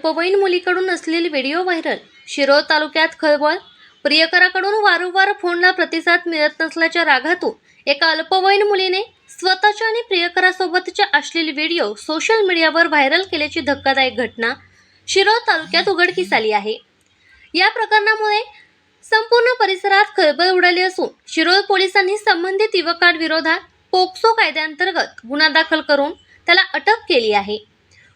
अल्पवयीन मुलीकडून असलेली video viral. Shirol तालुक्यात खळबळ. प्रियकराकडून वारंवार फोनला प्रतिसाद मिळत नसल्याच्या रागातून एका अल्पवयीन मुलीने स्वतःच्या आणि प्रियकरासोबतच्या अश्लील व्हिडिओ सोशल मीडियावर व्हायरल केल्याची धक्कादायक घटना शिरोळ तालुक्यात उघडकीस आली आहे. या प्रकरणामुळे संपूर्ण परिसरात खळबळ उडाली असून शिरोळ पोलिसांनी संबंधित युवकांविरोधात पोक्सो कायद्याअंतर्गत गुन्हा दाखल करून त्याला अटक केली आहे.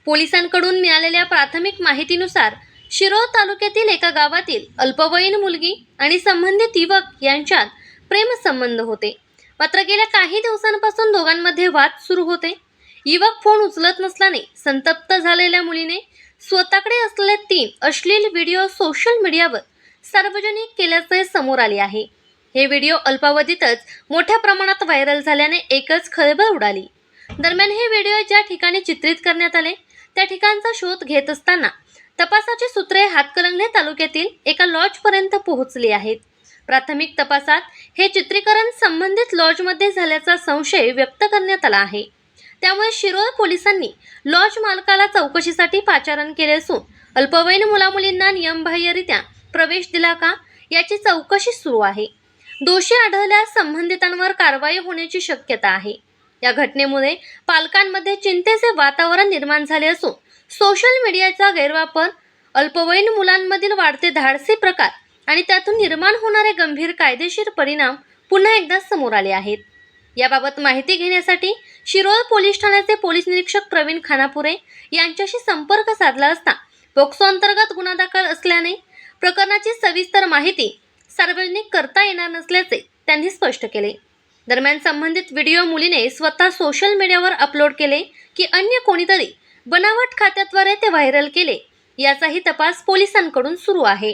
पोलिसांकडून मिळालेल्या प्राथमिक माहितीनुसार शिरोळ तालुक्यातील एका गावातील अल्पवयीन मुलगी आणि संबंधित युवक यांच्यात प्रेमसंबंध होते. मात्र गेल्या काही दिवसांपासून दोघांमध्ये वाद सुरू होते. युवक फोन उचलत नसल्याने संतप्त झालेल्या मुलीने स्वतःकडे असलेले 3 अश्लील व्हिडिओ सोशल मीडियावर सार्वजनिक केल्याचे समोर आले आहे. हे व्हिडिओ अल्पावधीतच मोठ्या प्रमाणात व्हायरल झाल्याने एकच खळबळ उडाली. दरम्यान हे व्हिडिओ ज्या ठिकाणी चित्रित करण्यात आले त्या ठिकाणचा शोध घेत असताना तपासाची सूत्रे हातकणंगले तालुक्यातील एका लॉजपर्यंत पोहोचली आहेत. प्राथमिक तपासात हे चित्रीकरण संबंधित लॉजमध्ये झाल्याचा संशय व्यक्त करण्यात आला आहे. त्यामुळे शिरोळ पोलिसांनी लॉज मालकाला चौकशीसाठी पाचारण केले असून अल्पवयीन मुलामुलींना नियमबाह्यरित्या प्रवेश दिला का याची चौकशी सुरू आहे. दोषी आढळल्यास संबंधितांवर कारवाई होण्याची शक्यता आहे. या घटनेमुळे पालकांमध्ये चिंतेचे वातावरण निर्माण झाले असून सोशल मीडियाचा गैरवापर, अल्पवयीन मुलांमधील वाढते धाडसी प्रकार आणि त्यातून निर्माण होणारे गंभीर कायदेशीर परिणाम पुन्हा एकदा समोर आले आहेत. याबाबत माहिती घेण्यासाठी शिरोळ पोलीस ठाण्याचे पोलीस निरीक्षक प्रवीण खानापुरे यांच्याशी संपर्क साधला असता पोक्सो अंतर्गत गुन्हा दाखल असल्याने प्रकरणाची सविस्तर माहिती सार्वजनिक करता येणार नसल्याचे त्यांनी स्पष्ट केले. दरम्यान संबंधित व्हिडिओ मुलीने स्वतः सोशल मीडियावर अपलोड केले की अन्य कोणीतरी बनावट खात्याद्वारे ते व्हायरल केले याचाही तपास पोलिसांकडून सुरू आहे.